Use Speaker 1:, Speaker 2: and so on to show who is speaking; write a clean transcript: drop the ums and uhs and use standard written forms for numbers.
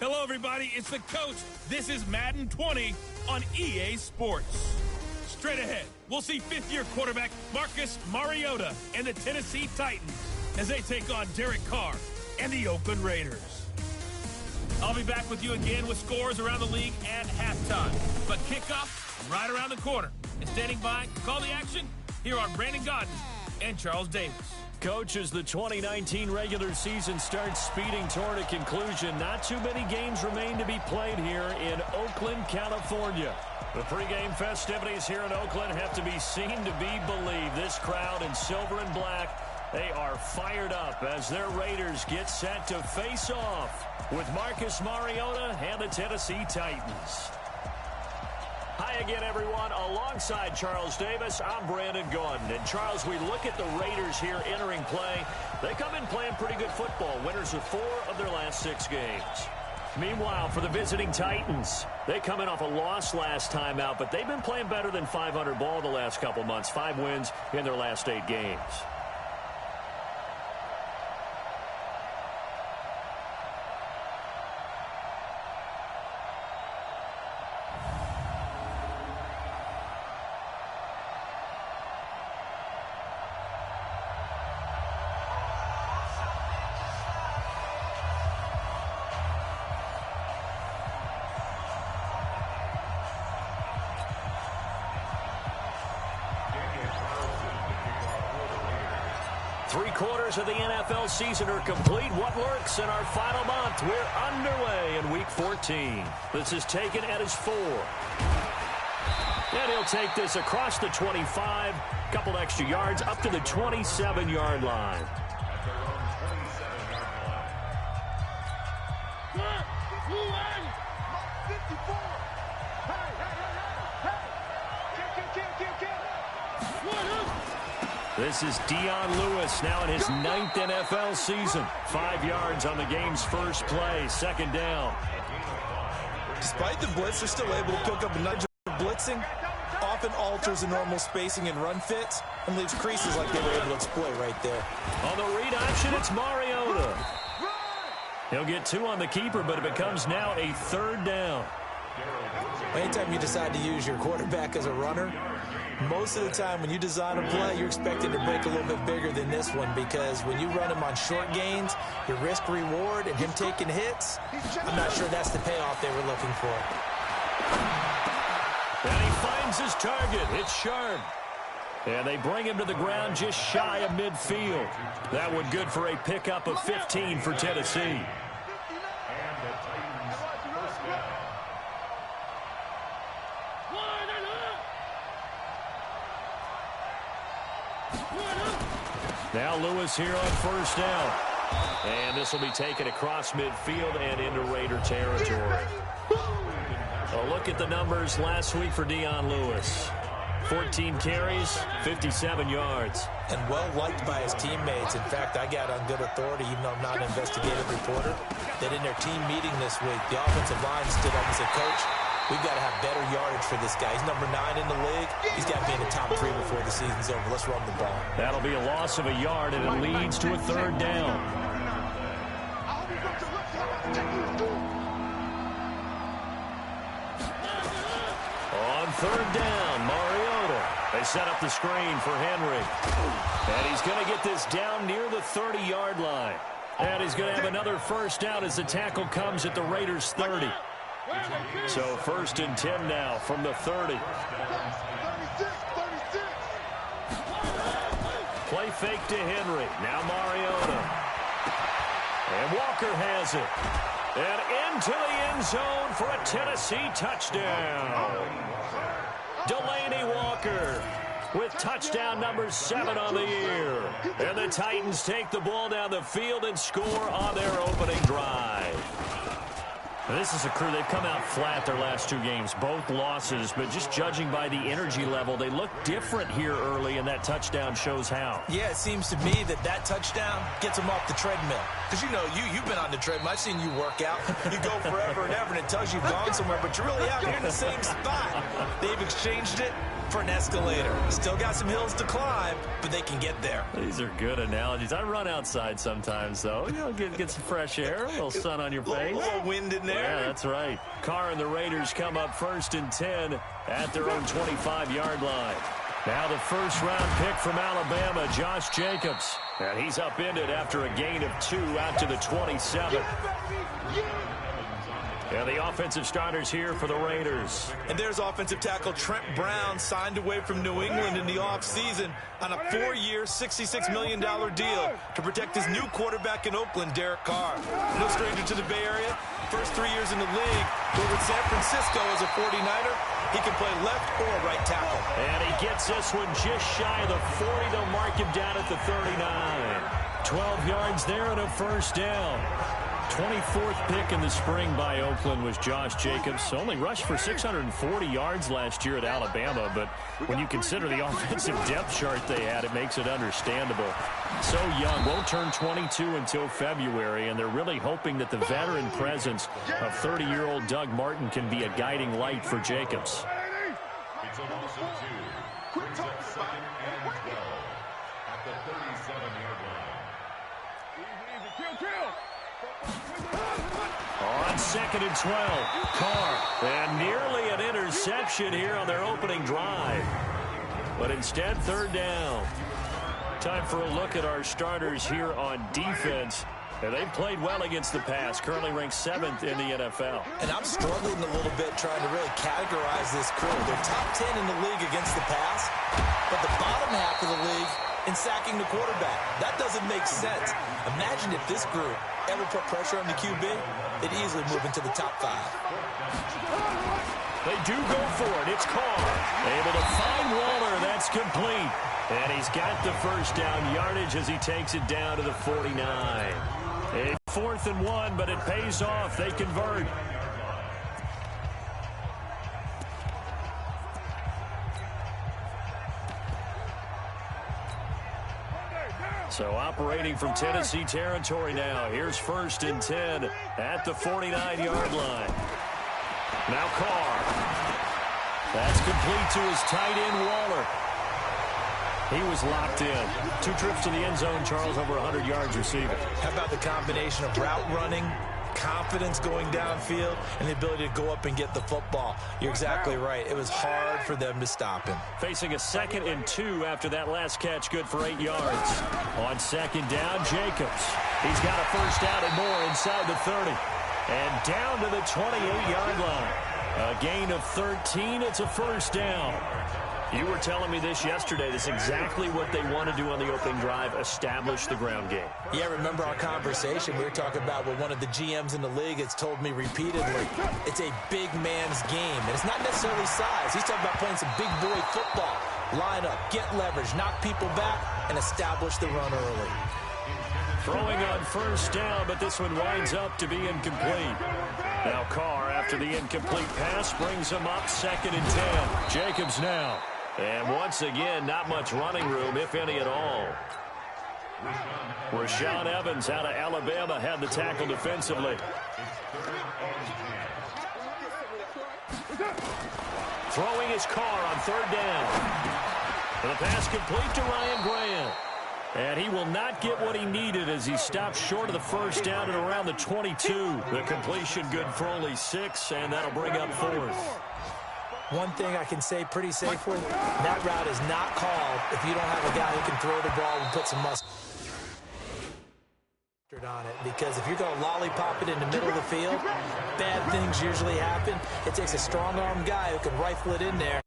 Speaker 1: Hello, everybody. It's the coach. This is Madden 20 on EA Sports. Straight ahead, we'll see fifth-year quarterback Marcus Mariota and the Tennessee Titans as they take on Derek Carr and the Oakland Raiders. I'll be back with you again with scores around the league at halftime. But kickoff right around the corner. And standing by to call the action, here are Brandon Gaudin and Charles Davis.
Speaker 2: Coach, as the 2019 regular season starts speeding toward a conclusion, not too many games remain to be played here in Oakland, California. The pregame festivities here in Oakland have to be seen to be believed. This crowd in silver and black, they are fired up as their Raiders get set to face off with Marcus Mariota and the Tennessee Titans. Hi again, everyone. Alongside Charles Davis, I'm Brandon Gaudin. And Charles, we look at the Raiders here entering play. They come in playing pretty good football. Winners of 4 of their last 6 games. Meanwhile, for the visiting Titans, they come in off a loss last time out, but they've been playing better than 500 ball the last couple months. 5 wins in their last 8 games. Three-quarters of the NFL season are complete. What lurks in our final month? We're underway in Week 14. This is taken at his 4. And he'll take this across the 25, couple extra yards, up to the 27-yard line. This is Dion Lewis now in his 9th NFL season. 5 yards on the game's first play, 2nd down.
Speaker 3: Despite the blitz, they're still able to pick up a nudge of blitzing. Often alters the normal spacing and run fits and leaves creases like they were able to exploit right there.
Speaker 2: On the read option, it's Mariota. He'll get 2 on the keeper, but it becomes now a 3rd down.
Speaker 3: Anytime you decide to use your quarterback as a runner, most of the time when you design a play, you're expected to break a little bit bigger than this one, because when you run him on short gains, your risk-reward and him taking hits, I'm not sure that's the payoff they were looking for.
Speaker 2: And he finds his target. It's Sharp. And they bring him to the ground just shy of midfield. That one good for a pickup of 15 for Tennessee. Now Lewis here on 1st down. And this will be taken across midfield and into Raider territory. A look at the numbers last week for Dion Lewis. 14 carries, 57 yards.
Speaker 3: And well-liked by his teammates. In fact, I got on good authority, even though I'm not an investigative reporter, that in their team meeting this week, the offensive line stood up and said, Coach, we've got to have better yardage for this guy. He's number 9 in the league. He's got to be in the top 3 before the season's over. Let's run the ball.
Speaker 2: That'll be a loss of a yard, and it leads to a 3rd down. On 3rd down, Mariota. They set up the screen for Henry. And he's going to get this down near the 30-yard line. And he's going to have another 1st down as the tackle comes at the Raiders' 30. So 1st and 10 now from the 30. Play fake to Henry. Now Mariota. And Walker has it. And into the end zone for a Tennessee touchdown. Delaney Walker with touchdown number 7 on the year. And the Titans take the ball down the field and score on their opening drive. Now, this is a crew, they've come out flat their last 2 games, both losses, but just judging by the energy level, they look different here early, and that touchdown shows how.
Speaker 3: Yeah, it seems to me that touchdown gets them off the treadmill. Because, you know, you've been on the treadmill. I've seen you work out. You go forever and ever, and it tells you've gone somewhere, but you're really out here in the same spot. They've exchanged it for an escalator. Still got some hills to climb, but they can get there.
Speaker 2: These are good analogies. I run outside sometimes, though. You know, get some fresh air, a little sun on your face.
Speaker 3: A little wind in there. there.
Speaker 2: Yeah, that's right. Carr and the Raiders come up 1st and 10 at their own 25-yard line. Now the first-round pick from Alabama, Josh Jacobs. And he's upended after a gain of 2 out to the 27. And the offensive starters here for the Raiders.
Speaker 3: And there's offensive tackle Trent Brown, signed away from New England in the offseason on a 4-year, $66 million deal to protect his new quarterback in Oakland, Derek Carr. No stranger to the Bay Area. First 3 years in the league, but with San Francisco as a 49er, he can play left or right tackle.
Speaker 2: And he gets this one just shy of the 40. They'll mark him down at the 39. 12 yards there and a first down. 24th pick in the spring by Oakland was Josh Jacobs. Only rushed for 640 yards last year at Alabama, but when you consider the offensive depth chart they had, it makes it understandable. So young, won't turn 22 until February, and they're really hoping that the veteran presence of 30-year-old Doug Martin can be a guiding light for Jacobs.
Speaker 4: It's a loss of 2. Brings up 2nd and 12 at the 37-yard line.
Speaker 2: On 2nd and 12, Carr, and nearly an interception here on their opening drive. But instead, 3rd down. Time for a look at our starters here on defense. And they've played well against the pass, currently ranked 7th in the NFL.
Speaker 3: And I'm struggling a little bit trying to really categorize this crew. They're top 10 in the league against the pass, but the bottom half of the league in sacking the quarterback. That doesn't make sense. Imagine if this group ever put pressure on the QB, they'd easily move into the top 5.
Speaker 2: They do go for it. It's Carr. Able to find Waller. That's complete. And he's got the first down yardage as he takes it down to the 49. A 4th and 1, but it pays off. They convert. So operating from Tennessee territory now. Here's 1st and 10 at the 49-yard line. Now Carr. That's complete to his tight end, Waller. He was locked in. 2 trips to the end zone, Charles, over 100 yards receiving.
Speaker 3: How about the combination of route running, confidence going downfield, and the ability to go up and get the football? You're exactly right. It was hard for them to stop him.
Speaker 2: Facing a 2nd and 2 after that last catch, good for 8 yards. On 2nd down, Jacobs. He's got a first down and more inside the 30. And down to the 28-yard line. A gain of 13. It's a first down. You were telling me this yesterday. This is exactly what they want to do on the opening drive, establish the ground game.
Speaker 3: Yeah, remember our conversation? We were talking about what one of the GMs in the league has told me repeatedly. It's a big man's game, and it's not necessarily size. He's talking about playing some big boy football. Line up, get leverage, knock people back, and establish the run early.
Speaker 2: Throwing on first down, but this one winds up to be incomplete. Now Carr, after the incomplete pass, brings him up 2nd and 10. Jacobs now. And once again, not much running room, if any at all. Rashaan Evans out of Alabama had the tackle defensively. Throwing his Carr on 3rd down. And the pass complete to Ryan Grant. And he will not get what he needed as he stopped short of the first down at around the 22. The completion good for only 6, and that'll bring up 4th.
Speaker 3: One thing I can say pretty safely, that route is not called if you don't have a guy who can throw the ball and put some mustard on it. Because if you're going to lollipop it in the middle of the field, bad things usually happen. It takes a strong-armed guy who can rifle it in there.